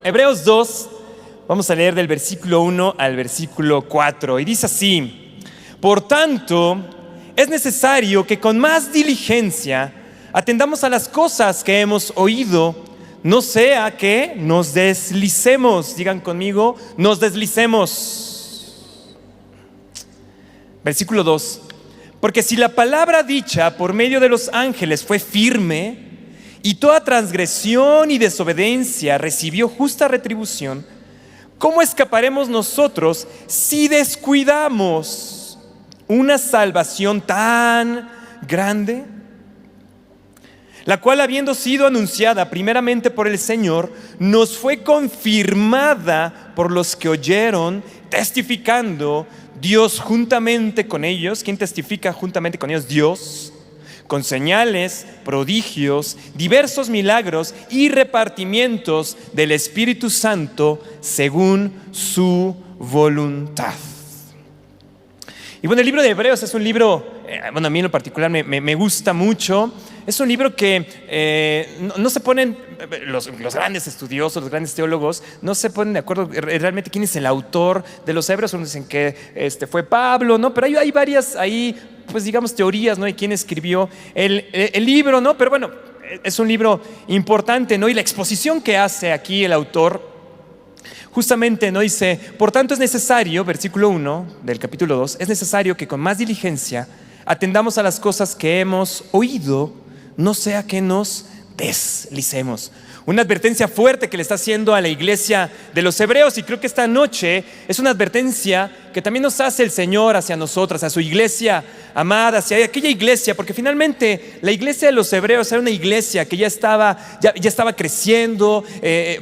Hebreos 2, vamos a leer del versículo 1 al versículo 4. Y dice así: por tanto, es necesario que con más diligencia atendamos a las cosas que hemos oído, no sea que nos deslicemos. Digan conmigo, nos deslicemos. Versículo 2. Porque si la palabra dicha por medio de los ángeles fue firme, y toda transgresión y desobediencia recibió justa retribución, ¿cómo escaparemos nosotros si descuidamos una salvación tan grande? La cual, habiendo sido anunciada primeramente por el Señor, nos fue confirmada por los que oyeron, testificando Dios juntamente con ellos. ¿Quién testifica juntamente con ellos? Dios. Con señales, prodigios, diversos milagros y repartimientos del Espíritu Santo según su voluntad. Y bueno, el libro de Hebreos es un libro, a mí en lo particular me gusta mucho. Es un libro que no se ponen, los grandes estudiosos, los grandes teólogos, no se ponen de acuerdo realmente quién es el autor de los Hebreos. Unos dicen que fue Pablo, ¿no? Pero hay varias ahí, pues digamos, teorías, ¿no? De quién escribió el libro, ¿no? Pero bueno, es un libro importante, ¿no? Y la exposición que hace aquí el autor, justamente, ¿no? Dice: por tanto es necesario, versículo 1 del capítulo 2, es necesario que con más diligencia atendamos a las cosas que hemos oído, no sea que nos deslicemos. Una advertencia fuerte que le está haciendo a la iglesia de los Hebreos, y creo que esta noche es una advertencia que también nos hace el Señor hacia nosotras, a su iglesia amada, hacia aquella iglesia, porque finalmente la iglesia de los Hebreos era una iglesia que ya estaba creciendo.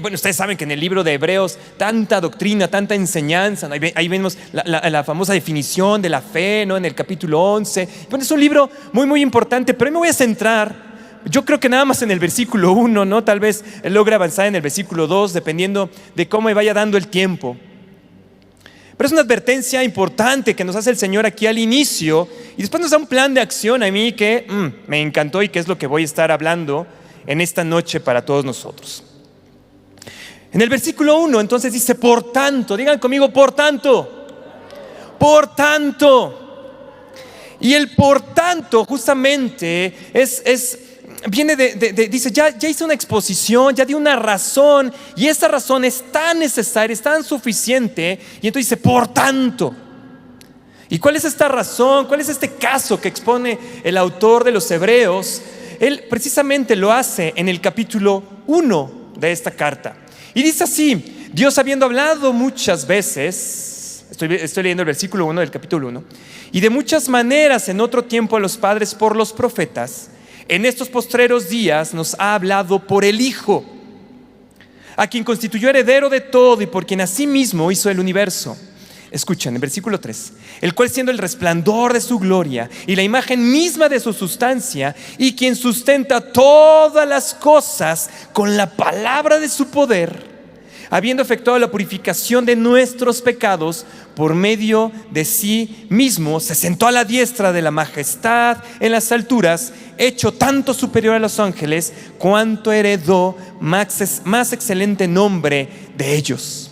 Bueno, ustedes saben que en el libro de Hebreos tanta doctrina, tanta enseñanza, ¿no? Ahí vemos la famosa definición de la fe, ¿no? En el capítulo 11. Bueno, es un libro muy, muy importante, pero hoy me voy a centrar, yo creo que nada más en el versículo 1, ¿no? Tal vez logre avanzar en el versículo 2, dependiendo de cómo me vaya dando el tiempo. Pero es una advertencia importante que nos hace el Señor aquí al inicio, y después nos da un plan de acción a mí que me encantó, y que es lo que voy a estar hablando en esta noche para todos nosotros. En el versículo 1 entonces dice: por tanto. Digan conmigo: por tanto. Por tanto. Y el por tanto justamente viene dice, ya hice una exposición, ya di una razón, y esa razón es tan necesaria, es tan suficiente, y entonces dice: por tanto. ¿Y cuál es esta razón? ¿Cuál es este caso que expone el autor de los Hebreos? Él precisamente lo hace en el capítulo 1 de esta carta, y dice así: Dios, habiendo hablado muchas veces, estoy leyendo el versículo 1 del capítulo 1, y de muchas maneras en otro tiempo a los padres por los profetas, en estos postreros días nos ha hablado por el Hijo, a quien constituyó heredero de todo y por quien asimismo hizo el universo. Escuchen, el versículo 3: el cual, siendo el resplandor de su gloria y la imagen misma de su sustancia, y quien sustenta todas las cosas con la palabra de su poder, habiendo efectuado la purificación de nuestros pecados, por medio de sí mismo se sentó a la diestra de la majestad en las alturas, hecho tanto superior a los ángeles, cuanto heredó más excelente nombre de ellos.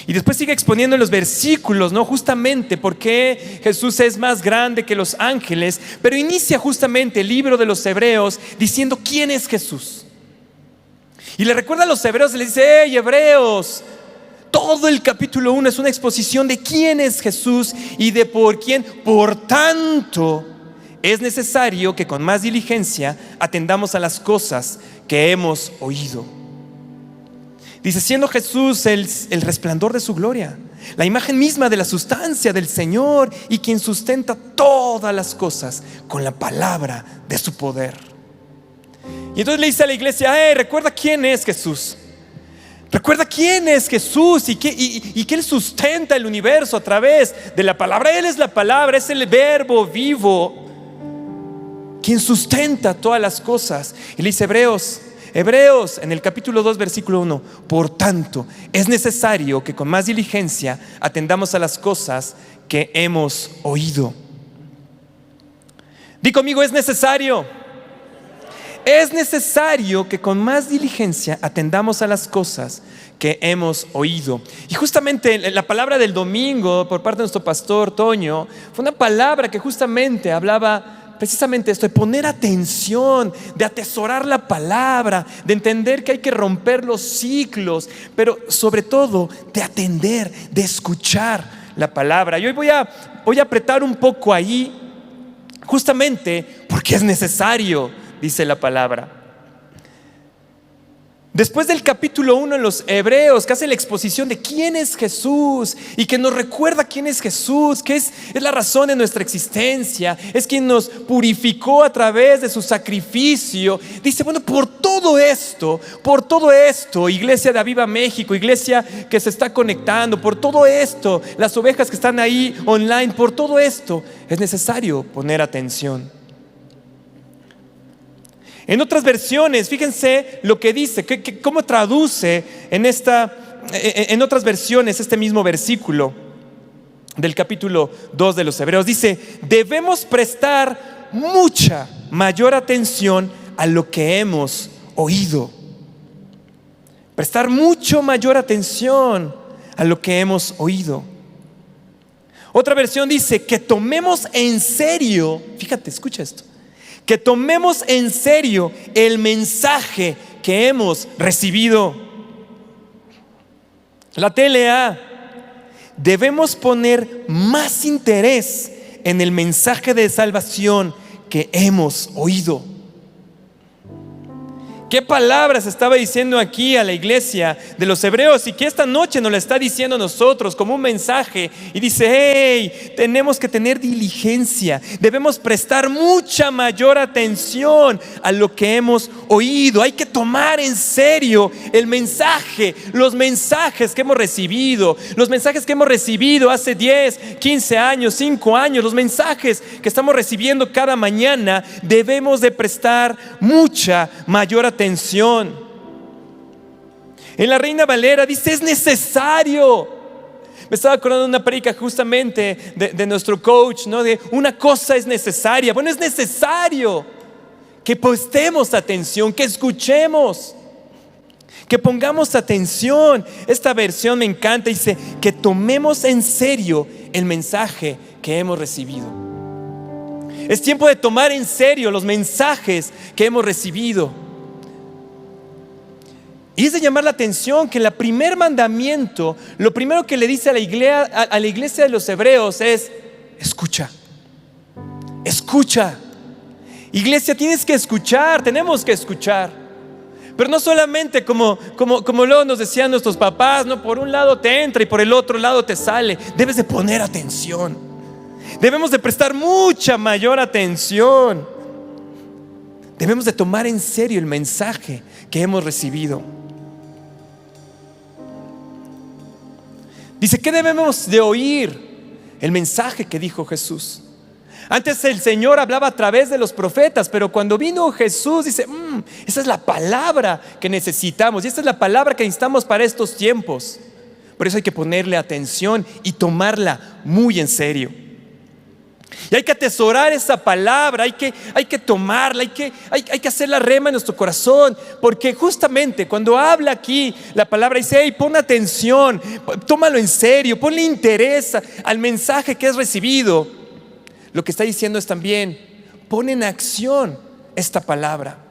Y después sigue exponiendo en los versículos, ¿no? Justamente por qué Jesús es más grande que los ángeles, pero inicia justamente el libro de los Hebreos diciendo quién es Jesús. Y le recuerda a los hebreos, le dice: hey, hebreos, todo el capítulo 1 es una exposición de quién es Jesús y de por quién. Por tanto, es necesario que con más diligencia atendamos a las cosas que hemos oído. Dice: siendo Jesús el resplandor de su gloria, la imagen misma de la sustancia del Señor, y quien sustenta todas las cosas con la palabra de su poder. Y entonces le dice a la iglesia: hey, recuerda quién es Jesús. Recuerda quién es Jesús y que Él sustenta el universo a través de la palabra. Él es la palabra, es el verbo vivo quien sustenta todas las cosas. Y le dice: Hebreos, en el capítulo 2, versículo 1: por tanto, es necesario que con más diligencia atendamos a las cosas que hemos oído. Di conmigo: es necesario. es necesario que con más diligencia atendamos a las cosas que hemos oído. Y justamente la palabra del domingo por parte de nuestro pastor Toño fue una palabra que justamente hablaba precisamente esto, de poner atención, de atesorar la palabra, de entender que hay que romper los ciclos, pero sobre todo de atender, de escuchar la palabra. Y hoy voy a apretar un poco ahí, justamente porque es necesario, dice la palabra. Después del capítulo 1 en los Hebreos, que hace la exposición de quién es Jesús y que nos recuerda quién es Jesús, que es la razón de nuestra existencia, es quien nos purificó a través de su sacrificio. Dice, bueno, por todo esto, Iglesia de Aviva México, iglesia que se está conectando, por todo esto, las ovejas que están ahí online, por todo esto es necesario poner atención. En otras versiones, fíjense lo que dice, cómo traduce en otras versiones este mismo versículo del capítulo 2 de los Hebreos. Dice, debemos prestar mucha mayor atención a lo que hemos oído. Prestar mucho mayor atención a lo que hemos oído. Otra versión dice que tomemos en serio, fíjate, escucha esto, que tomemos en serio el mensaje que hemos recibido. La TLA, debemos poner más interés en el mensaje de salvación que hemos oído. ¿Qué palabras estaba diciendo aquí a la iglesia de los Hebreos y que esta noche nos la está diciendo a nosotros como un mensaje? Y dice, hey, tenemos que tener diligencia, debemos prestar mucha mayor atención a lo que hemos oído. Hay que tomar en serio el mensaje, los mensajes que hemos recibido, hace 10, 15 años, 5 años, los mensajes que estamos recibiendo cada mañana. Debemos de prestar mucha mayor atención. En la Reina Valera dice, es necesario. Me estaba acordando de una prédica justamente de nuestro coach, ¿no? De una cosa es necesaria. Bueno, es necesario que prestemos atención, que escuchemos, que pongamos atención. Esta versión me encanta, dice que tomemos en serio el mensaje que hemos recibido. Es tiempo de tomar en serio los mensajes que hemos recibido. Y es de llamar la atención que en el primer mandamiento, lo primero que le dice a la iglesia de los Hebreos es, escucha. Escucha. Iglesia, tienes que escuchar, tenemos que escuchar. Pero no solamente como luego nos decían nuestros papás, no, por un lado te entra y por el otro lado te sale. Debes de poner atención. Debemos de prestar mucha mayor atención. Debemos de tomar en serio el mensaje que hemos recibido. Dice, ¿qué debemos de oír? El mensaje que dijo Jesús. Antes el Señor hablaba a través de los profetas, pero cuando vino Jesús dice, esa es la palabra que necesitamos y esta es la palabra que necesitamos para estos tiempos. Por eso hay que ponerle atención y tomarla muy en serio. Y hay que atesorar esa palabra, hay que tomarla, hay que hacerla rema en nuestro corazón. Porque justamente cuando habla aquí la palabra dice, hey, pon atención, tómalo en serio, ponle interés al mensaje que has recibido. Lo que está diciendo es también, pon en acción esta palabra.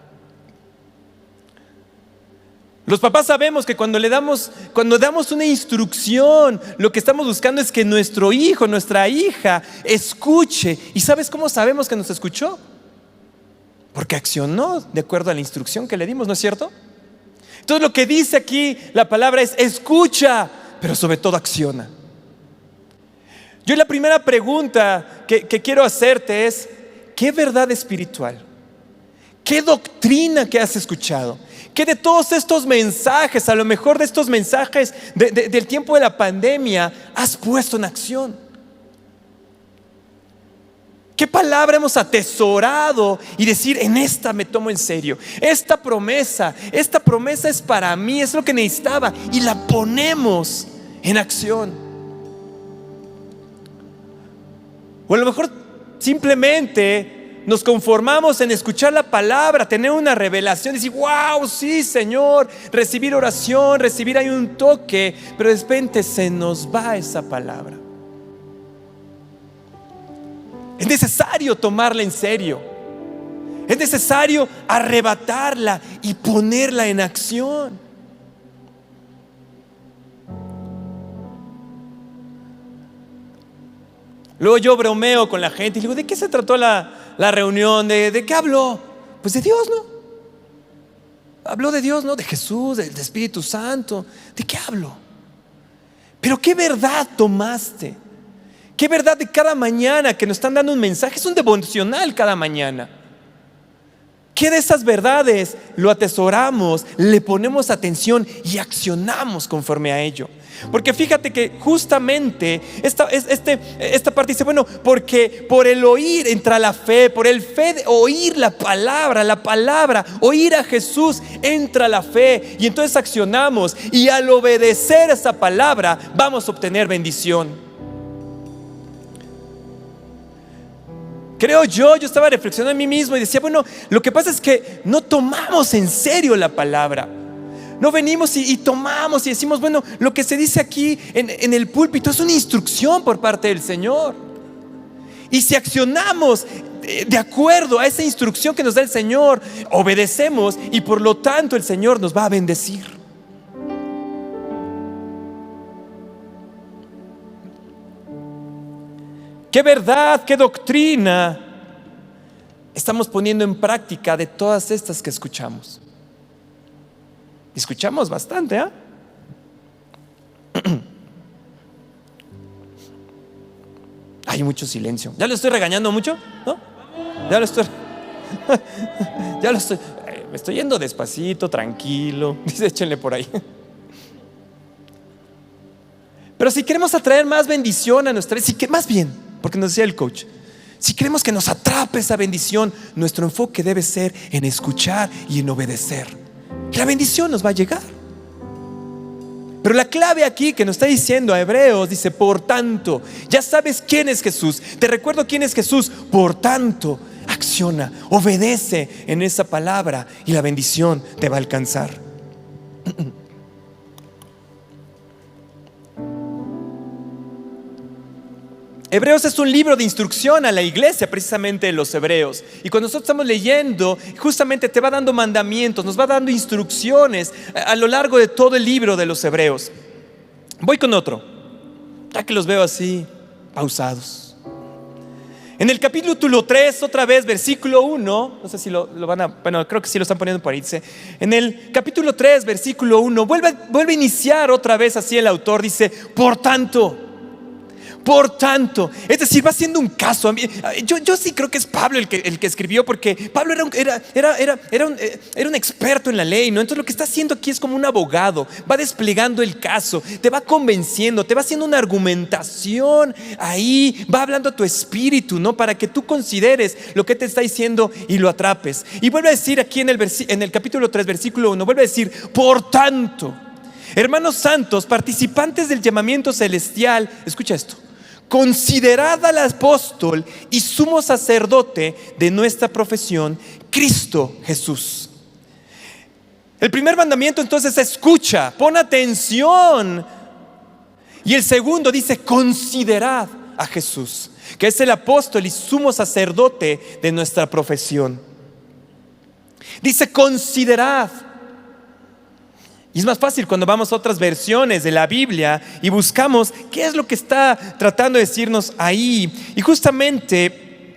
Los papás sabemos que cuando damos una instrucción, lo que estamos buscando es que nuestro hijo, nuestra hija escuche. ¿Y sabes cómo sabemos que nos escuchó? Porque accionó de acuerdo a la instrucción que le dimos, ¿no es cierto? Entonces lo que dice aquí la palabra es escucha, pero sobre todo acciona. Yo la primera pregunta que quiero hacerte es, ¿qué verdad espiritual? ¿Qué doctrina que has escuchado? ¿Qué de todos estos mensajes, a lo mejor de estos mensajes del tiempo de la pandemia, has puesto en acción? ¿Qué palabra hemos atesorado y decir, en esta me tomo en serio? Esta promesa es para mí, es lo que necesitaba y la ponemos en acción. O a lo mejor simplemente nos conformamos en escuchar la palabra, tener una revelación, decir, wow, sí, Señor, recibir oración, recibir ahí un toque, pero de repente se nos va esa palabra. Es necesario tomarla en serio. Es necesario arrebatarla y ponerla en acción. Luego yo bromeo con la gente y digo, ¿de qué se trató la reunión? ¿De qué habló? Pues de Dios, ¿no? Habló de Dios, ¿no? De Jesús, del Espíritu Santo. ¿De qué habló? Pero ¿qué verdad tomaste? ¿Qué verdad de cada mañana que nos están dando un mensaje? Es un devocional cada mañana. ¿Qué de esas verdades lo atesoramos, le ponemos atención y accionamos conforme a ello? Porque fíjate que justamente esta parte dice, bueno, porque por el oír entra la fe, por el fe de oír la palabra, oír a Jesús entra la fe, y entonces accionamos, y al obedecer esa palabra vamos a obtener bendición. Creo yo estaba reflexionando en mí mismo y decía, bueno, lo que pasa es que no tomamos en serio la palabra. No venimos y tomamos y decimos, bueno, lo que se dice aquí en el púlpito es una instrucción por parte del Señor. Y si accionamos de acuerdo a esa instrucción que nos da el Señor, obedecemos, y por lo tanto el Señor nos va a bendecir. ¿Qué verdad, qué doctrina estamos poniendo en práctica de todas estas que escuchamos? Escuchamos bastante, ¿eh? Hay mucho silencio. ¿Ya lo estoy regañando mucho? ¿No? Ya lo estoy me estoy yendo despacito, tranquilo. Dice, échenle por ahí. Pero si queremos atraer más bendición a nuestra vida, más bien, porque nos decía el coach, si queremos que nos atrape esa bendición, nuestro enfoque debe ser en escuchar y en obedecer. La bendición nos va a llegar. Pero la clave aquí que nos está diciendo a Hebreos, dice, por tanto, ya sabes quién es Jesús. Te recuerdo quién es Jesús. Por tanto, acciona, obedece en esa palabra y la bendición te va a alcanzar. Hebreos es un libro de instrucción a la iglesia, precisamente de los hebreos. Y cuando nosotros estamos leyendo, justamente te va dando mandamientos, nos va dando instrucciones a lo largo de todo el libro de los hebreos. Voy con otro, ya que los veo así, pausados. En el capítulo 3, otra vez, versículo 1, no sé si lo van a, bueno, creo que sí lo están poniendo por ahí, dice, en el capítulo 3, versículo 1, vuelve a iniciar otra vez así el autor, dice, por tanto, es decir, va haciendo un caso. Yo sí creo que es Pablo el que escribió, porque Pablo era un experto en la ley, ¿no? Entonces lo que está haciendo aquí es como un abogado, va desplegando el caso, te va convenciendo, te va haciendo una argumentación ahí, va hablando a tu espíritu, ¿no? Para que tú consideres lo que te está diciendo y lo atrapes. Y vuelve a decir aquí en el capítulo 3, versículo 1, vuelve a decir, por tanto, hermanos santos, participantes del llamamiento celestial, escucha esto, considerad al apóstol y sumo sacerdote de nuestra profesión, Cristo Jesús. El primer mandamiento entonces escucha, pon atención. Y el segundo dice, considerad a Jesús, que es el apóstol y sumo sacerdote de nuestra profesión. Dice, considerad. Y es más fácil cuando vamos a otras versiones de la Biblia y buscamos qué es lo que está tratando de decirnos ahí. Y justamente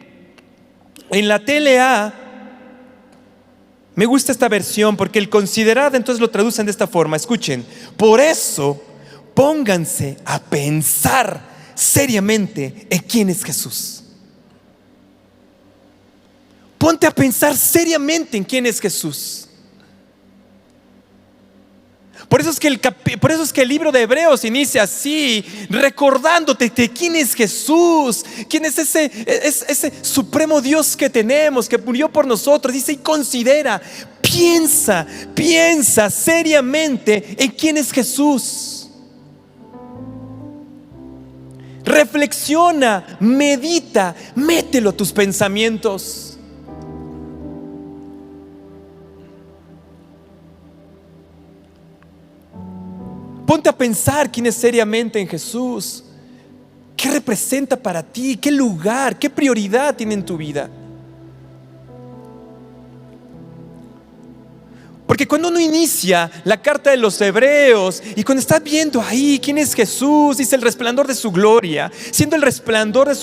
en la TLA me gusta esta versión, porque el considerad entonces lo traducen de esta forma. Escuchen, por eso pónganse a pensar seriamente en quién es Jesús. Ponte a pensar seriamente en quién es Jesús. Por eso es que el libro de Hebreos inicia así, recordándote de quién es Jesús, quién es ese supremo Dios que tenemos, que murió por nosotros. Dice, y considera, piensa seriamente en quién es Jesús. Reflexiona, medita, mételo a tus pensamientos. Ponte a pensar quién es seriamente en Jesús. ¿Qué representa para ti? ¿Qué lugar? ¿Qué prioridad tiene en tu vida? Porque cuando uno inicia la carta de los Hebreos y cuando está viendo ahí quién es Jesús, dice el resplandor de su gloria, siendo el resplandor de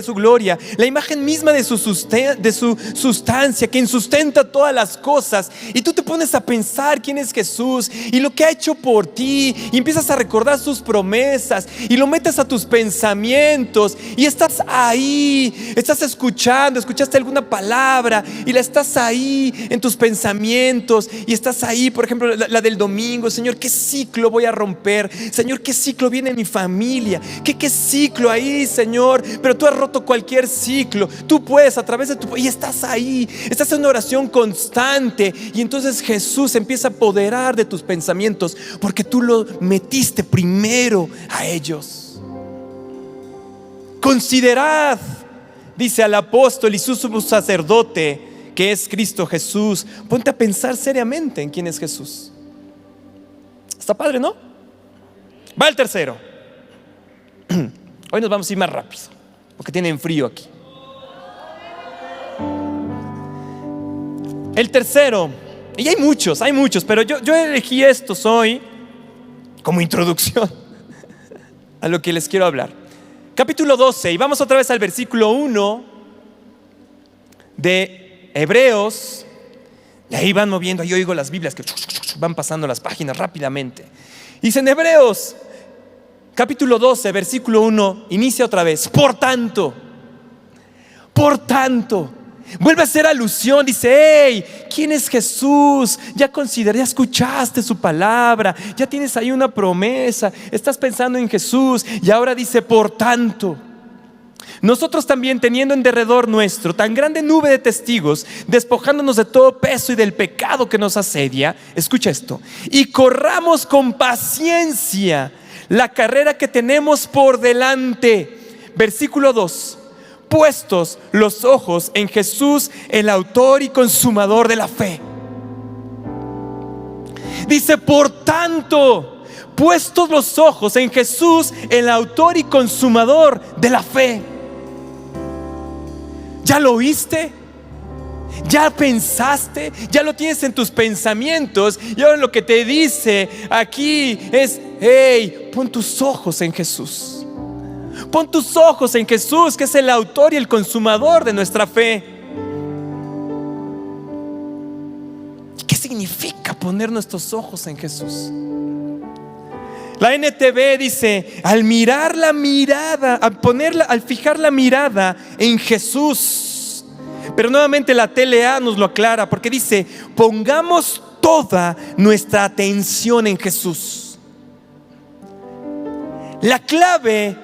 su gloria, la imagen misma de su sustancia, quien sustenta todas las cosas, y tú te pones a pensar quién es Jesús y lo que ha hecho por ti, y empiezas a recordar sus promesas y lo metes a tus pensamientos y estás ahí, estás escuchaste alguna palabra y la estás ahí en tus pensamientos. Y estás ahí, por ejemplo, la del domingo. Señor, ¿qué ciclo voy a romper? Señor, ¿qué ciclo viene en mi familia? ¿Qué ciclo ahí, Señor? Pero tú has roto cualquier ciclo. Tú puedes a través de y estás ahí. Estás en una oración constante. Y entonces Jesús empieza a apoderar de tus pensamientos, porque tú lo metiste primero a ellos. Considerad, dice al apóstol y su sumo sacerdote, que es Cristo Jesús. Ponte a pensar seriamente en quién es Jesús. Está padre, ¿no? Va el tercero. Hoy nos vamos a ir más rápido, porque tienen frío aquí. El tercero, y hay muchos, pero yo elegí estos hoy como introducción a lo que les quiero hablar. Capítulo 12, y vamos otra vez al versículo 1 de Hebreos. Y ahí van moviendo, ahí oigo las Biblias que van pasando las páginas rápidamente. Dice en Hebreos capítulo 12 versículo 1, inicia otra vez: por tanto, vuelve a hacer alusión, dice: hey, ¿quién es Jesús? Ya escuchaste su palabra, ya tienes ahí una promesa, estás pensando en Jesús, y ahora dice: por tanto, nosotros también, teniendo en derredor nuestro tan grande nube de testigos, despojándonos de todo peso y del pecado que nos asedia, escucha esto, y corramos con paciencia la carrera que tenemos por delante. Versículo 2: puestos los ojos en Jesús, el autor y consumador de la fe. Dice: por tanto, puestos los ojos en Jesús, el autor y consumador de la fe. ¿Ya lo oíste? ¿Ya pensaste? ¿Ya lo tienes en tus pensamientos? Y ahora lo que te dice aquí es: hey, pon tus ojos en Jesús. Pon tus ojos en Jesús, que es el autor y el consumador de nuestra fe. ¿Qué significa poner nuestros ojos en Jesús? La NTV dice: al fijar la mirada en Jesús. Pero nuevamente la TLA nos lo aclara, porque dice: pongamos toda nuestra atención en Jesús. La clave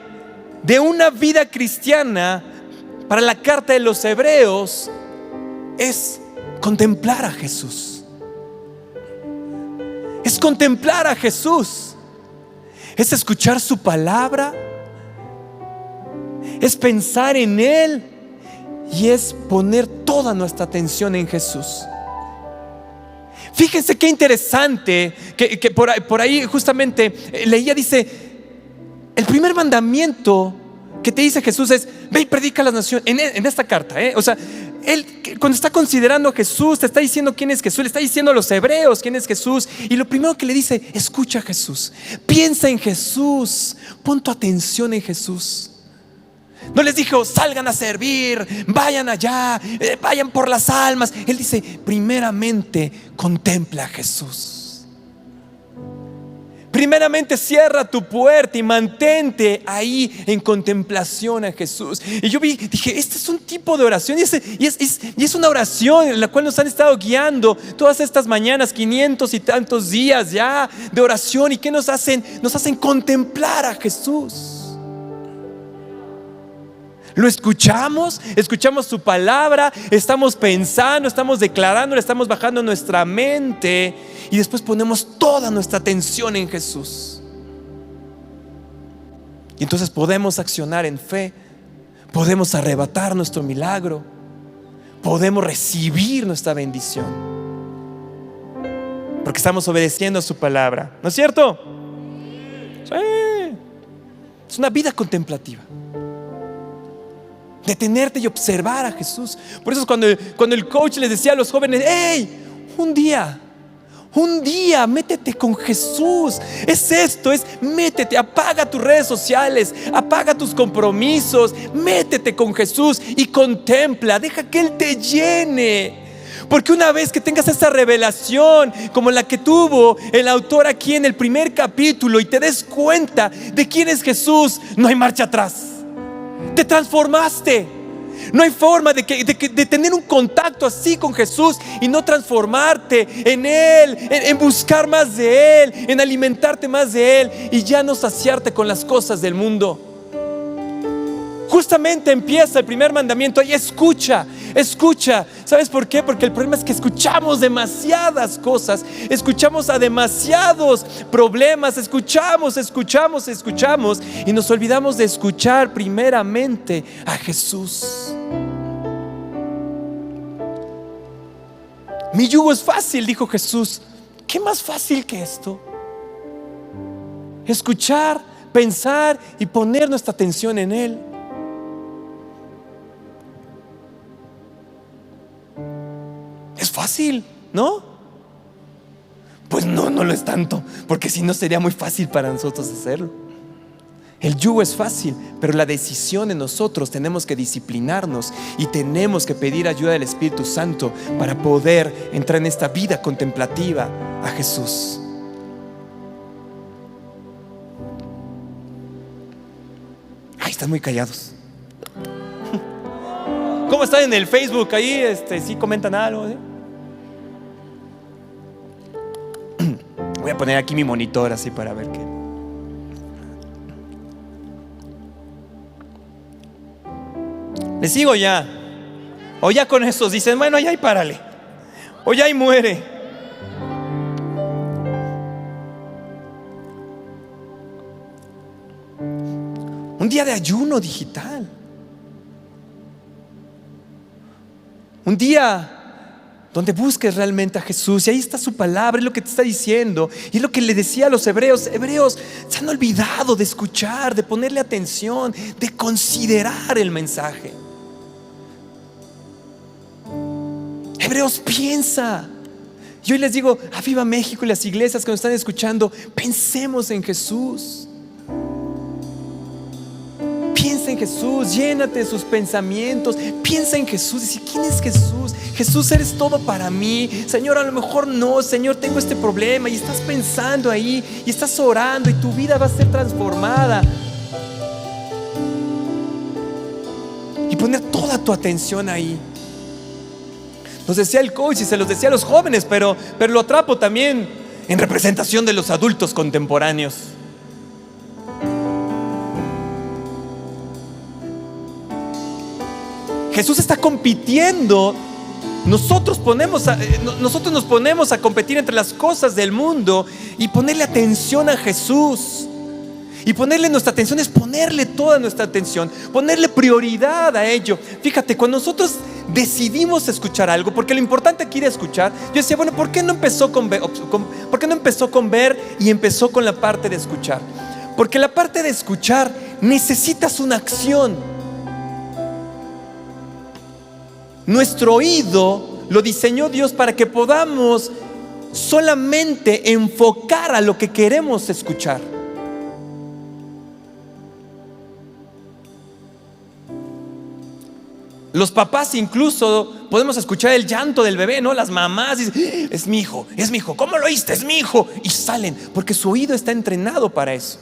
de una vida cristiana para la carta de los Hebreos es contemplar a Jesús. Es contemplar a Jesús. Es escuchar su palabra, es pensar en Él, y es poner toda nuestra atención en Jesús. Fíjense qué interesante que por ahí justamente leía, dice: el primer mandamiento que te dice Jesús es: ve y predica a las naciones. En esta carta, o sea, Él, cuando está considerando a Jesús, te está diciendo quién es Jesús, le está diciendo a los hebreos quién es Jesús. Y lo primero que le dice: escucha a Jesús, piensa en Jesús, pon tu atención en Jesús. No les dijo: salgan a servir, vayan allá, vayan por las almas. Él dice: primeramente contempla a Jesús. Primeramente cierra tu puerta y mantente ahí en contemplación a Jesús. Y yo dije: este es un tipo de oración, y es una oración en la cual nos han estado guiando todas estas mañanas, 500 y tantos días ya de oración. ¿Y qué nos hacen? Nos hacen contemplar a Jesús. Lo escuchamos su palabra, estamos pensando, estamos declarando, le estamos bajando nuestra mente, y después ponemos toda nuestra atención en Jesús. Y entonces podemos accionar en fe, podemos arrebatar nuestro milagro, podemos recibir nuestra bendición, porque estamos obedeciendo a su palabra, ¿no es cierto? Sí. Es una vida contemplativa. Detenerte y observar a Jesús. Por eso es cuando el coach les decía a los jóvenes: hey, un día métete con Jesús. Es esto, es métete, apaga tus redes sociales, apaga tus compromisos, métete con Jesús y contempla, deja que Él te llene. Porque una vez que tengas esa revelación como la que tuvo el autor aquí en el primer capítulo y te des cuenta de quién es Jesús, no hay marcha atrás. Te transformaste. No hay forma de tener un contacto así con Jesús y no transformarte en Él, en buscar más de Él, en alimentarte más de Él y ya no saciarte con las cosas del mundo. Justamente empieza el primer mandamiento ahí: escucha. ¿Sabes por qué? Porque el problema es que escuchamos demasiadas cosas, escuchamos a demasiados problemas, escuchamos y nos olvidamos de escuchar primeramente a Jesús. Mi yugo es fácil, dijo Jesús. ¿Qué más fácil que esto? Escuchar, pensar y poner nuestra atención en Él. Es fácil, ¿no? Pues no lo es tanto, porque si no sería muy fácil para nosotros hacerlo. El yugo es fácil, pero la decisión en nosotros: tenemos que disciplinarnos y tenemos que pedir ayuda del Espíritu Santo para poder entrar en esta vida contemplativa a Jesús. Ay, están muy callados. ¿Cómo están en el Facebook? Ahí ¿sí comentan algo? ¿Sí? Voy a poner aquí mi monitor así para ver qué. ¿Le sigo ya? O ya con esos dicen: bueno, ya y párale. O ya y muere. Un día de ayuno digital. Un día donde busques realmente a Jesús. Y ahí está su palabra, es lo que te está diciendo. Y es lo que le decía a los hebreos. Hebreos se han olvidado de escuchar, de ponerle atención, de considerar el mensaje. Hebreos, piensa. Y hoy les digo a Viva México y las iglesias que nos están escuchando: pensemos en Jesús. Piensa en Jesús, llénate de sus pensamientos. Piensa en Jesús, dice: ¿quién es Jesús? Jesús, eres todo para mí. Señor, a lo mejor no, Señor, tengo este problema. Y estás pensando ahí, y estás orando, y tu vida va a ser transformada. Y poner toda tu atención ahí. Nos decía el coach y se los decía a los jóvenes, pero lo atrapo también en representación de los adultos contemporáneos. Jesús está compitiendo. Nosotros nos ponemos a competir entre las cosas del mundo y ponerle atención a Jesús. Y ponerle nuestra atención es ponerle toda nuestra atención, ponerle prioridad a ello. Fíjate, cuando nosotros decidimos escuchar algo, porque lo importante aquí de escuchar, yo decía: bueno, ¿por qué no empezó con ver y empezó con la parte de escuchar? Porque la parte de escuchar necesitas una acción. Nuestro oído lo diseñó Dios para que podamos solamente enfocar a lo que queremos escuchar. Los papás incluso podemos escuchar el llanto del bebé, ¿no? Las mamás dicen: es mi hijo, ¿cómo lo oíste? Es mi hijo. Y salen, porque su oído está entrenado para eso.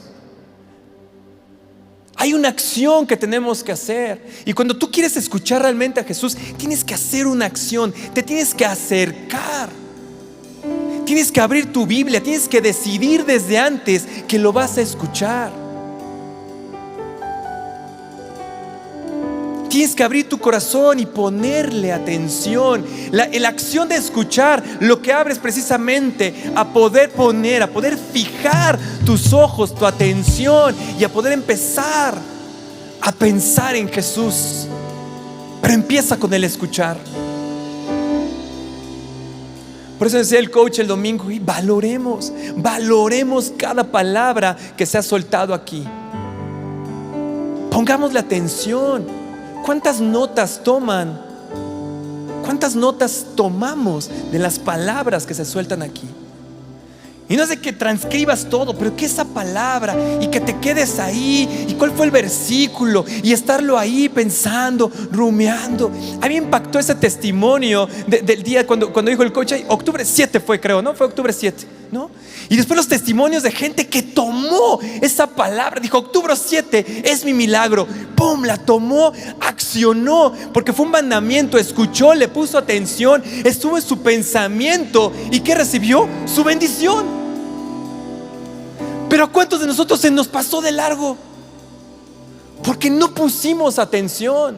Hay una acción que tenemos que hacer. Y cuando tú quieres escuchar realmente a Jesús, tienes que hacer una acción. Te tienes que acercar. Tienes que abrir tu Biblia. Tienes que decidir desde antes que lo vas a escuchar. Tienes que abrir tu corazón y ponerle atención. La acción de escuchar lo que abres precisamente a poder fijar tus ojos, tu atención, y a poder empezar a pensar en Jesús. Pero empieza con el escuchar. Por eso decía el coach el domingo, y valoremos cada palabra que se ha soltado aquí. Pongámosle atención. ¿Cuántas notas toman? ¿Cuántas notas tomamos de las palabras que se sueltan aquí? Y no es de que transcribas todo, pero que esa palabra y que te quedes ahí, y cuál fue el versículo, y estarlo ahí pensando, rumiando. A mí me impactó ese testimonio del día cuando dijo el coach, octubre 7 fue, creo, ¿no? Fue octubre 7, ¿no? Y después los testimonios de gente que tomó esa palabra, dijo, octubre 7 es mi milagro. ¡Pum! La tomó, accionó, porque fue un mandamiento, escuchó, le puso atención, estuvo en su pensamiento. ¿Y qué recibió? Su bendición. Pero ¿a cuántos de nosotros se nos pasó de largo? Porque no pusimos atención.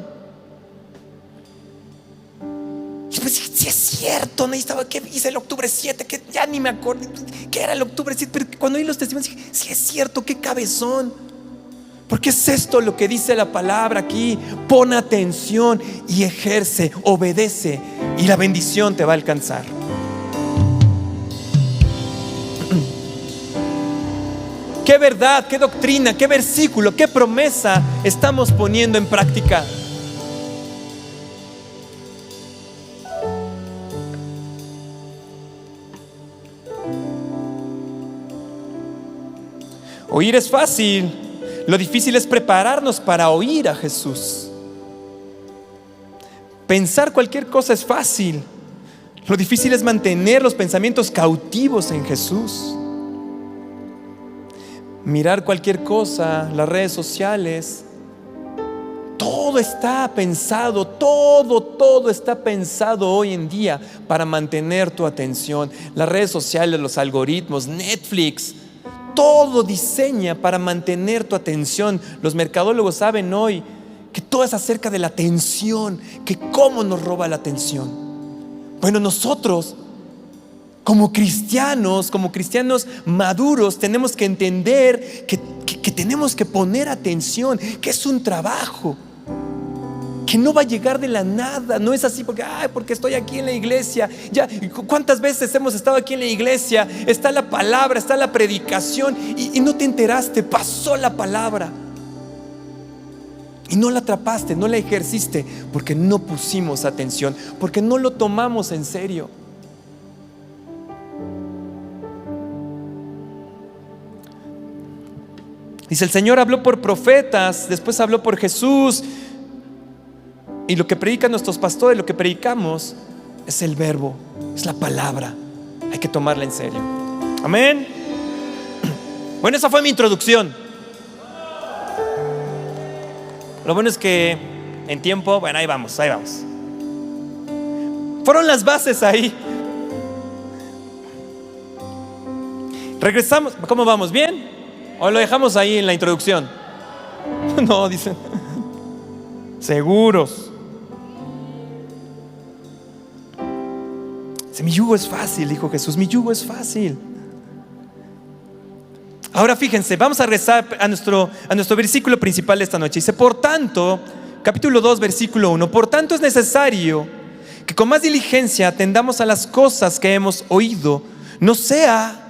Y pues sí es cierto, necesitaba, ¿qué hice el octubre 7? Que ya ni me acuerdo qué era el octubre 7. Pero cuando oí los testimonios dije, sí es cierto, qué cabezón. Porque es esto lo que dice la palabra aquí. Pon atención y ejerce, obedece, y la bendición te va a alcanzar. ¿Qué verdad, qué doctrina, qué versículo, qué promesa estamos poniendo en práctica? Oír es fácil, lo difícil es prepararnos para oír a Jesús. Pensar cualquier cosa es fácil, lo difícil es mantener los pensamientos cautivos en Jesús. Mirar cualquier cosa, las redes sociales, todo está pensado, todo está pensado hoy en día para mantener tu atención. Las redes sociales, los algoritmos, Netflix, todo diseña para mantener tu atención. Los mercadólogos saben hoy que todo es acerca de la atención, que cómo nos roba la atención. Bueno, nosotros como cristianos maduros, tenemos que entender que tenemos que poner atención, que es un trabajo, que no va a llegar de la nada. No es así porque estoy aquí en la iglesia. Ya, ¿cuántas veces hemos estado aquí en la iglesia? Está la palabra, está la predicación y no te enteraste, pasó la palabra y no la atrapaste, no la ejerciste, porque no pusimos atención, porque no lo tomamos en serio. Dice, el Señor habló por profetas, después habló por Jesús. Y lo que predican nuestros pastores, lo que predicamos, es el verbo, es la palabra. Hay que tomarla en serio. Amén. Bueno, esa fue mi introducción. Lo bueno es que en tiempo, bueno, ahí vamos. Fueron las bases ahí. Regresamos, ¿cómo vamos? ¿Bien? ¿O lo dejamos ahí en la introducción? No, dicen. Seguros. Dice, mi yugo es fácil, dijo Jesús, mi yugo es fácil. Ahora fíjense, vamos a rezar a nuestro versículo principal de esta noche. Dice, por tanto, capítulo 2, versículo 1, por tanto es necesario que con más diligencia atendamos a las cosas que hemos oído, no sea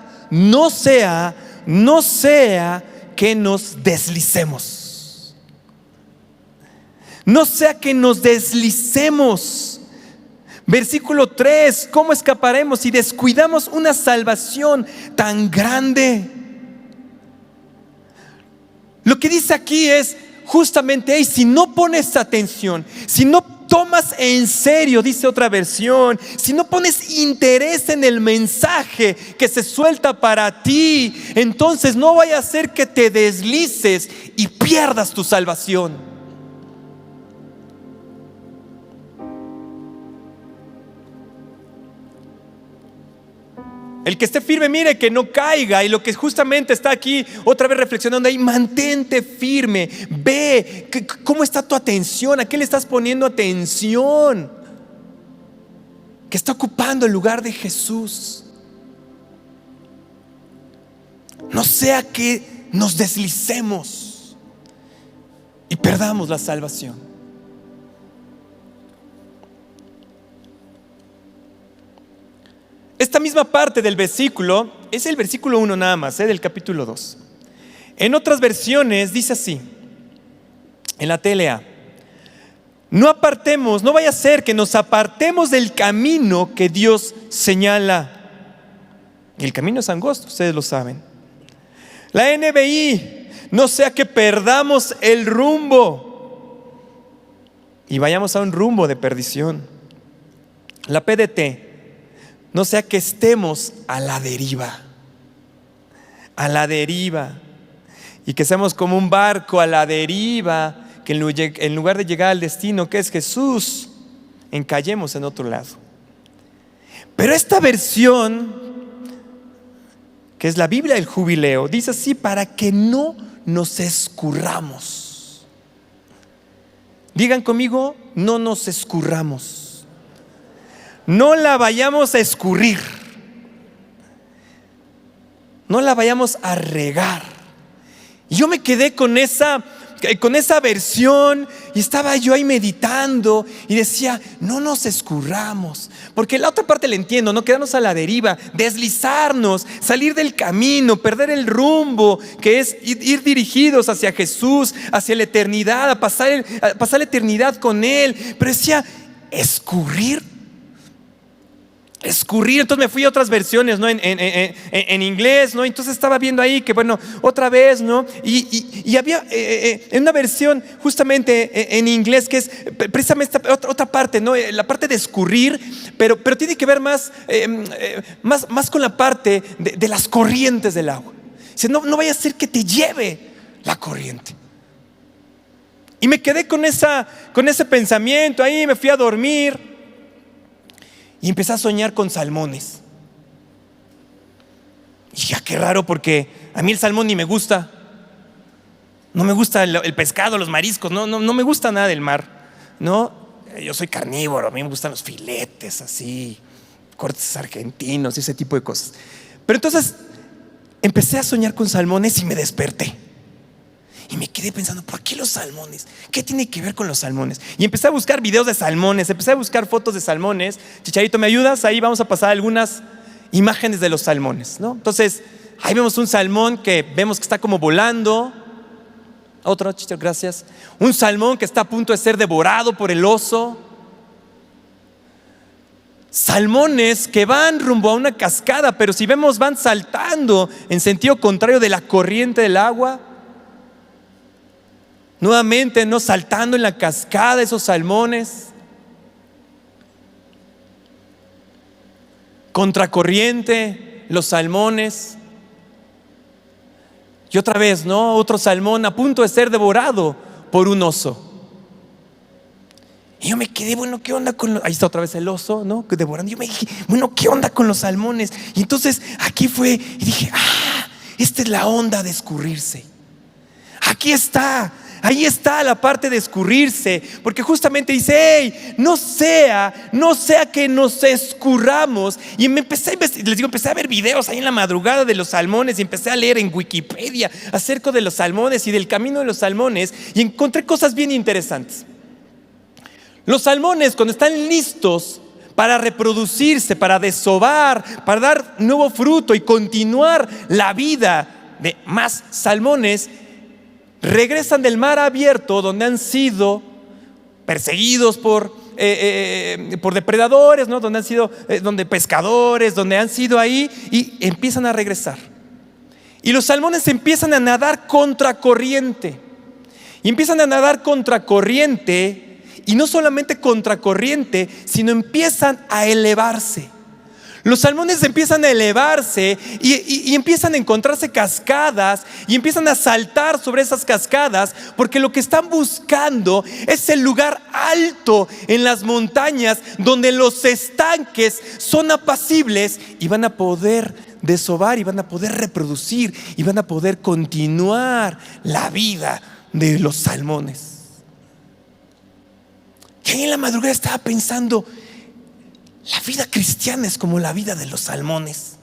que nos deslicemos. No sea que nos deslicemos. Versículo 3, ¿cómo escaparemos si descuidamos una salvación tan grande? Lo que dice aquí es justamente, si no pones atención, si no tomas en serio, dice otra versión, si no pones interés en el mensaje que se suelta para ti, entonces no vaya a ser que te deslices y pierdas tu salvación. El que esté firme, mire que no caiga. Y lo que justamente está aquí otra vez reflexionando ahí, mantente firme. Ve cómo está tu atención, a qué le estás poniendo atención, que está ocupando el lugar de Jesús. No sea que nos deslicemos y perdamos la salvación. misma parte del versículo, es el versículo 1 nada más, del capítulo 2. En otras versiones dice así, en la TLA: no apartemos, no vaya a ser que nos apartemos del camino que Dios señala. Y el camino es angosto, ustedes lo saben. La NBI: no sea que perdamos el rumbo y vayamos a un rumbo de perdición. La PDT: no sea que estemos a la deriva. A la deriva. Y que seamos como un barco a la deriva, que en lugar de llegar al destino que es Jesús, encallemos en otro lado. Pero esta versión, que es la Biblia del Jubileo, dice así: para que no nos escurramos. Digan conmigo: no nos escurramos. No la vayamos a escurrir. No la vayamos a regar. Y yo me quedé con esa versión y estaba yo ahí meditando y decía: no nos escurramos, porque la otra parte la entiendo, no quedarnos a la deriva, deslizarnos, salir del camino, perder el rumbo, que es ir dirigidos hacia Jesús, hacia la eternidad, a pasar la eternidad con Él. Pero decía: escurrir. Entonces me fui a otras versiones, ¿no? En inglés, ¿no? Entonces estaba viendo ahí que, bueno, otra vez, ¿no? Y había en una versión justamente en inglés, que es precisamente otra parte, ¿no? La parte de escurrir, pero tiene que ver más con la parte de las corrientes del agua. Dice: no vaya a ser que te lleve la corriente. Y me quedé con ese pensamiento ahí, me fui a dormir. Y empecé a soñar con salmones. Y ya, qué raro, porque a mí el salmón ni me gusta. No me gusta el pescado, los mariscos, no me gusta nada del mar, ¿no? Yo soy carnívoro, a mí me gustan los filetes así, cortes argentinos y ese tipo de cosas. Pero entonces empecé a soñar con salmones y me desperté. Y me quedé pensando: ¿por qué los salmones? ¿Qué tiene que ver con los salmones? Y empecé a buscar videos de salmones, empecé a buscar fotos de salmones. Chicharito, ¿me ayudas? Ahí vamos a pasar algunas imágenes de los salmones, ¿no? Entonces, ahí vemos un salmón que vemos que está como volando. Otro, Chicharito, gracias. Un salmón que está a punto de ser devorado por el oso. Salmones que van rumbo a una cascada, pero si vemos van saltando en sentido contrario de la corriente del agua. Nuevamente, ¿no? Saltando en la cascada esos salmones. Contracorriente, los salmones. Y otra vez, ¿no? Otro salmón a punto de ser devorado por un oso. Y yo me quedé: bueno, ¿qué onda con ahí está otra vez el oso, ¿no? Devorando. Yo me dije: bueno, ¿qué onda con los salmones? Y entonces aquí fue y dije: esta es la onda de escurrirse. Aquí está. Ahí está la parte de escurrirse, porque justamente dice: hey, no sea que nos escurramos. Y empecé a ver videos ahí en la madrugada de los salmones, y empecé a leer en Wikipedia acerca de los salmones y del camino de los salmones, y encontré cosas bien interesantes. Los salmones, cuando están listos para reproducirse, para desovar, para dar nuevo fruto y continuar la vida de más salmones, regresan del mar abierto, donde han sido perseguidos por depredadores, ¿no? Donde han sido donde pescadores, donde han sido ahí, y empiezan a regresar. Y los salmones empiezan a nadar contracorriente. Y empiezan a nadar contracorriente, y no solamente contracorriente, sino empiezan a elevarse. Los salmones empiezan a elevarse y empiezan a encontrarse cascadas, y empiezan a saltar sobre esas cascadas, porque lo que están buscando es el lugar alto en las montañas donde los estanques son apacibles, y van a poder desovar, y van a poder reproducir, y van a poder continuar la vida de los salmones. Y ahí en la madrugada estaba pensando: la vida cristiana es como la vida de los salmones.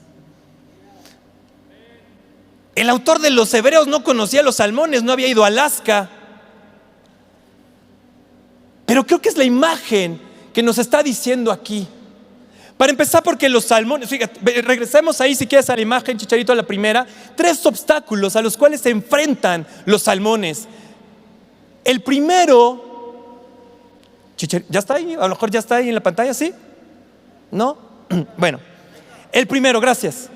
El autor de los Hebreos no conocía a los salmones, no había ido a Alaska. Pero creo que es la imagen que nos está diciendo aquí. Para empezar, porque los salmones, fíjate, regresemos ahí si quieres a la imagen, Chicharito, a la primera. 3 obstáculos a los cuales se enfrentan los salmones. El primero, ¿ya está ahí? A lo mejor ya está ahí en la pantalla, ¿sí? ¿No? Bueno, el primero, gracias.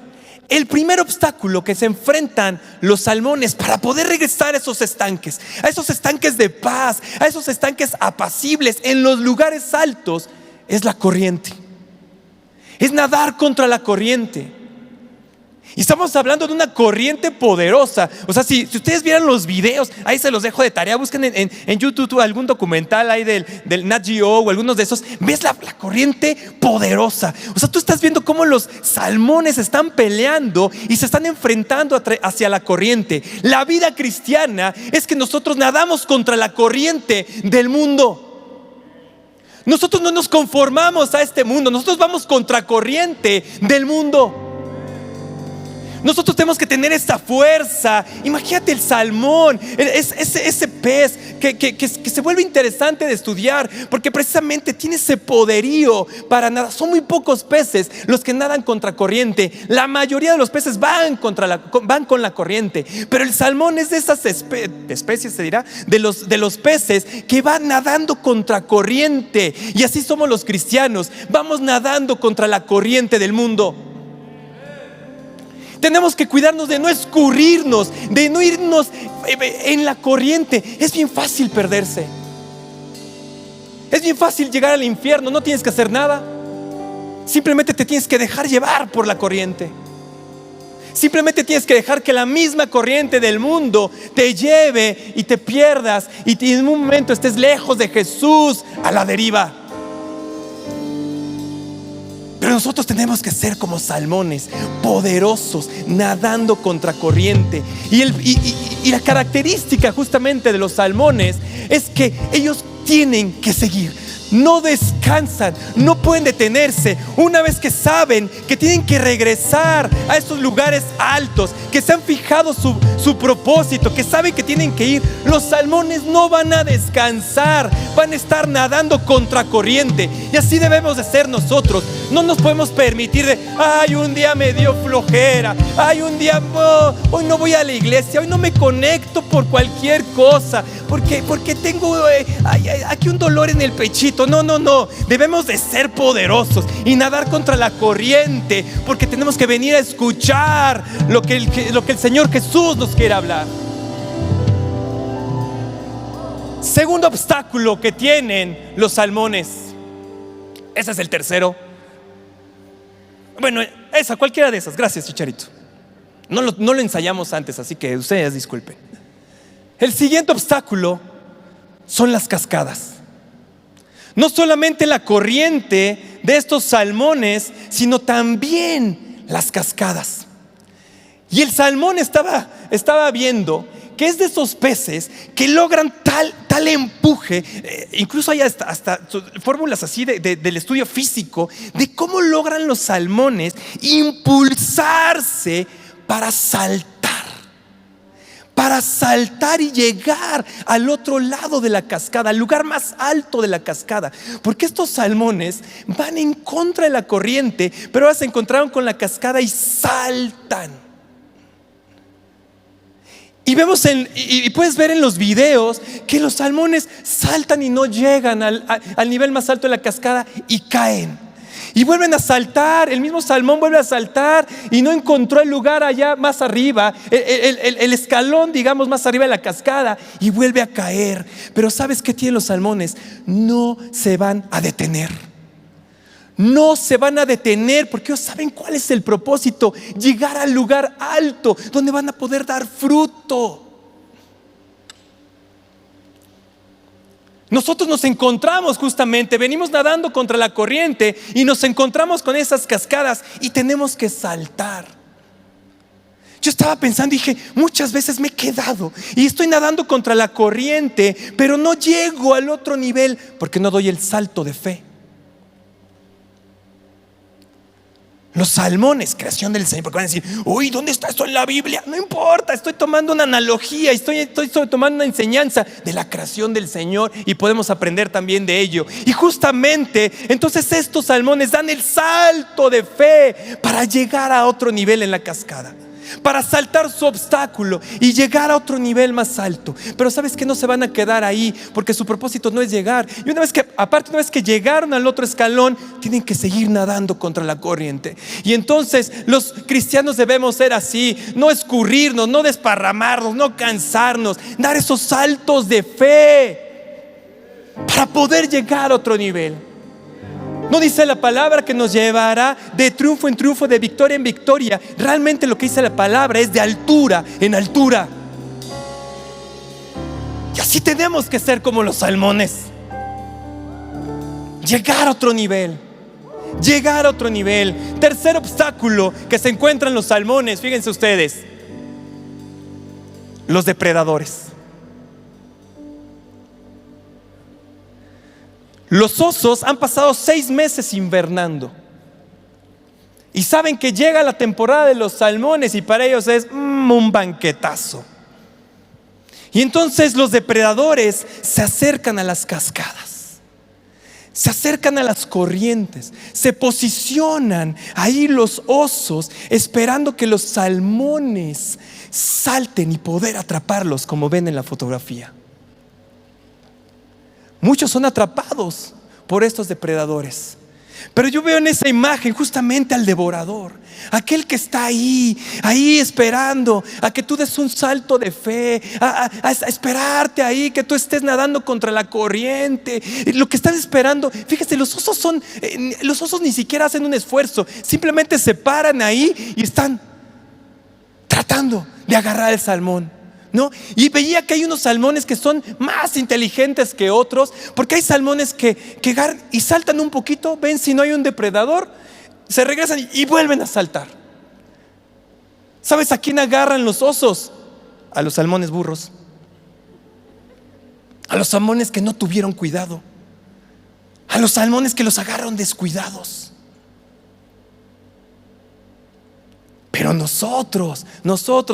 El primer obstáculo que se enfrentan los salmones para poder regresar a esos estanques de paz, a esos estanques apacibles en los lugares altos, es la corriente. Es nadar contra la corriente. Y estamos hablando de una corriente poderosa. O sea, si ustedes vieran los videos, ahí se los dejo de tarea, busquen en YouTube algún documental ahí del Nat Geo o algunos de esos. Ves la corriente poderosa. O sea, tú estás viendo cómo los salmones están peleando y se están enfrentando hacia la corriente. La vida cristiana es que nosotros nadamos contra la corriente del mundo. Nosotros no nos conformamos a este mundo, nosotros vamos contracorriente del mundo. Nosotros tenemos que tener esta fuerza. Imagínate el salmón, ese pez que se vuelve interesante de estudiar, porque precisamente tiene ese poderío para nadar. Son muy pocos peces los que nadan contra corriente. La mayoría de los peces van con la corriente, pero el salmón es de esas especies, se dirá, de los peces que van nadando contra corriente. Y así somos los cristianos, vamos nadando contra la corriente del mundo. Tenemos que cuidarnos de no escurrirnos, de no irnos en la corriente. Es bien fácil perderse. Es bien fácil llegar al infierno. No tienes que hacer nada. Simplemente te tienes que dejar llevar por la corriente. Simplemente tienes que dejar que la misma corriente del mundo te lleve y te pierdas, y en un momento estés lejos de Jesús, a la deriva. Pero nosotros tenemos que ser como salmones, poderosos, nadando contra corriente. Y la característica justamente de los salmones es que ellos tienen que seguir. No descansan, no pueden detenerse. Una vez que saben que tienen que regresar a esos lugares altos, que se han fijado su propósito, que saben que tienen que ir, los salmones no van a descansar, van a estar nadando contra corriente. Y así debemos de ser nosotros. No nos podemos permitir de, ay, un día me dio flojera, ay, un día, hoy no voy a la iglesia, hoy no me conecto por cualquier cosa, porque tengo aquí un dolor en el pechito. No, debemos de ser poderosos y nadar contra la corriente, porque tenemos que venir a escuchar lo que el Señor Jesús nos quiere hablar. Segundo obstáculo que tienen los salmones. Ese es el tercero. Bueno, cualquiera de esas. Gracias, Chicharito. No lo ensayamos antes, así que ustedes disculpen. El siguiente obstáculo son las cascadas. No solamente la corriente de estos salmones, sino también las cascadas. Y el salmón estaba viendo que es de esos peces que logran tal empuje. Incluso hay hasta fórmulas así del estudio físico de cómo logran los salmones impulsarse para saltar y llegar al otro lado de la cascada, al lugar más alto de la cascada. Porque estos salmones van en contra de la corriente, pero ahora se encontraron con la cascada y saltan. Y puedes ver en los videos que los salmones saltan y no llegan al nivel más alto de la cascada y caen. Y vuelven a saltar, el mismo salmón vuelve a saltar y no encontró el lugar allá más arriba, el escalón, digamos, más arriba de la cascada, y vuelve a caer. Pero ¿sabes qué tienen los salmones? No se van a detener. No se van a detener porque ellos saben cuál es el propósito: llegar al lugar alto donde van a poder dar fruto. Nosotros nos encontramos justamente, venimos nadando contra la corriente y nos encontramos con esas cascadas y tenemos que saltar. Yo estaba pensando y dije, muchas veces me he quedado y estoy nadando contra la corriente, pero no llego al otro nivel porque no doy el salto de fe. Los salmones, creación del Señor, porque van a decir, uy, ¿dónde está esto en la Biblia? No importa, estoy tomando una analogía, estoy tomando una enseñanza de la creación del Señor y podemos aprender también de ello. Y justamente, entonces estos salmones dan el salto de fe para llegar a otro nivel en la cascada, para saltar su obstáculo y llegar a otro nivel más alto. Pero sabes que no se van a quedar ahí, porque su propósito no es llegar. Y una vez que llegaron al otro escalón, tienen que seguir nadando contra la corriente. Y entonces los cristianos debemos ser así, no escurrirnos, no desparramarnos, no cansarnos, dar esos saltos de fe para poder llegar a otro nivel. ¿No dice la palabra que nos llevará de triunfo en triunfo, de victoria en victoria? Realmente lo que dice la palabra es de altura en altura. Y así tenemos que ser como los salmones. Llegar a otro nivel. Llegar a otro nivel. Tercer obstáculo que se encuentran los salmones, fíjense ustedes: los depredadores. Los osos han pasado 6 meses invernando y saben que llega la temporada de los salmones y para ellos es un banquetazo. Y entonces los depredadores se acercan a las cascadas, se acercan a las corrientes, se posicionan ahí los osos esperando que los salmones salten y poder atraparlos, como ven en la fotografía. Muchos son atrapados por estos depredadores. Pero yo veo en esa imagen justamente al devorador, aquel que está ahí esperando a que tú des un salto de fe, a esperarte ahí, que tú estés nadando contra la corriente. Lo que están esperando, fíjate, los osos ni siquiera hacen un esfuerzo, simplemente se paran ahí y están tratando de agarrar el salmón, ¿no? Y veía que hay unos salmones que son más inteligentes que otros, porque hay salmones que agarran y saltan un poquito, ven si no hay un depredador, se regresan y vuelven a saltar. ¿Sabes a quién agarran los osos? A los salmones burros, a los salmones que no tuvieron cuidado, a los salmones que los agarraron descuidados. Pero nosotros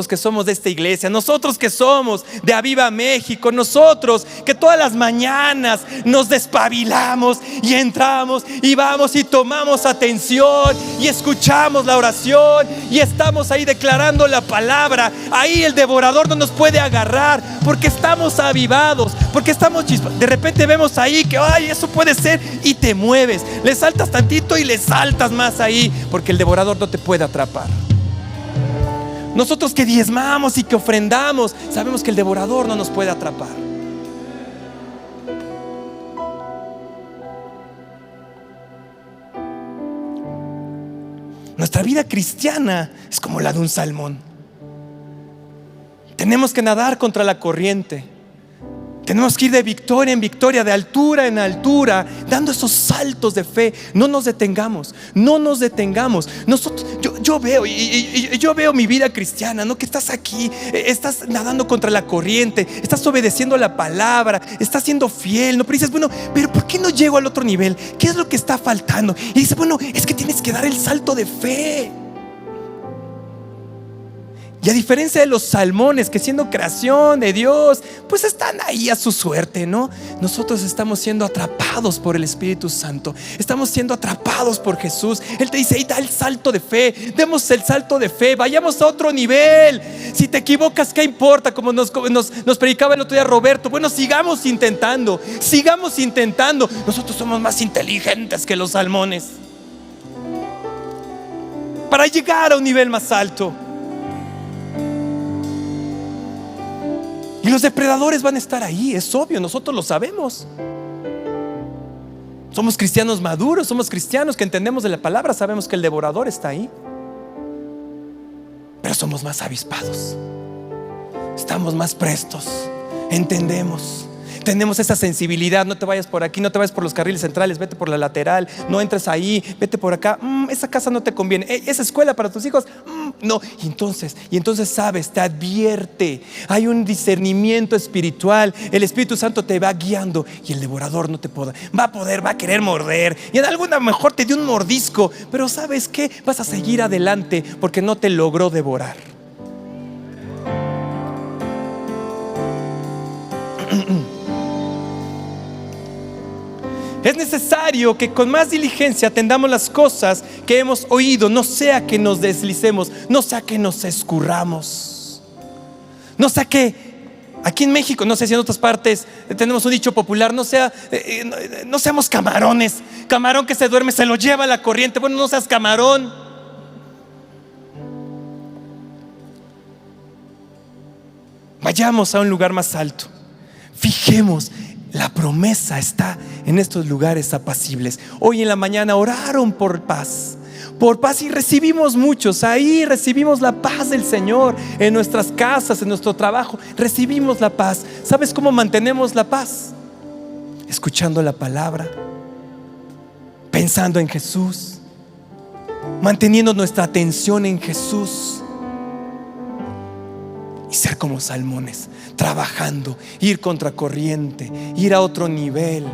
que somos de esta iglesia, nosotros que somos de Aviva México, nosotros que todas las mañanas nos despabilamos y entramos y vamos y tomamos atención y escuchamos la oración y estamos ahí declarando la palabra, ahí el devorador no nos puede agarrar porque estamos avivados, porque estamos chispados. De repente vemos ahí que ay, eso puede ser, y te mueves, le saltas tantito y le saltas más ahí, porque el devorador no te puede atrapar. Nosotros que diezmamos y que ofrendamos, sabemos que el devorador no nos puede atrapar. Nuestra vida cristiana es como la de un salmón. Tenemos que nadar contra la corriente. Tenemos que ir de victoria en victoria, de altura en altura, dando esos saltos de fe. No nos detengamos, no nos detengamos. Yo veo mi vida cristiana, ¿no? Que estás aquí, estás nadando contra la corriente, estás obedeciendo la palabra, estás siendo fiel, ¿no? Pero dices, bueno, pero ¿por qué no llego al otro nivel? ¿Qué es lo que está faltando? Y dices, bueno, es que tienes que dar el salto de fe. Y a diferencia de los salmones, que siendo creación de Dios, pues están ahí a su suerte, ¿no? Nosotros estamos siendo atrapados por el Espíritu Santo. Estamos siendo atrapados por Jesús. Él te dice, ahí da el salto de fe. Demos el salto de fe, vayamos a otro nivel. Si te equivocas, ¿qué importa? Como nos predicaba el otro día Roberto. Bueno, sigamos intentando. Nosotros somos más inteligentes que los salmones para llegar a un nivel más alto. Y los depredadores van a estar ahí, es obvio, nosotros lo sabemos. Somos cristianos maduros, somos cristianos que entendemos de la palabra, sabemos que el devorador está ahí. Pero somos más avispados, estamos más prestos, entendemos, tenemos esa sensibilidad. No te vayas por aquí, no te vayas por los carriles centrales, vete por la lateral, no entres ahí, vete por acá. Esa casa no te conviene, esa escuela para tus hijos, no. Y entonces sabes, te advierte. Hay un discernimiento espiritual. El Espíritu Santo te va guiando y el devorador no te va a querer morder. Y en alguna mejor te dio un mordisco, pero ¿sabes qué? Vas a seguir adelante porque no te logró devorar. Es necesario que con más diligencia atendamos las cosas que hemos oído, no sea que nos deslicemos, no sea que nos escurramos, no sea que aquí en México, no sé si en otras partes tenemos un dicho popular, no seamos camarones. Camarón que se duerme se lo lleva la corriente. Bueno, no seas camarón. Vayamos a un lugar más alto. Fijemos, la promesa está en estos lugares apacibles. Hoy en la mañana oraron por paz y recibimos muchos. Ahí recibimos la paz del Señor. En nuestras casas, en nuestro trabajo, recibimos la paz. ¿Sabes cómo mantenemos la paz? Escuchando la palabra, pensando en Jesús, manteniendo nuestra atención en Jesús. Y ser como salmones, trabajando, ir contra corriente, ir a otro nivel.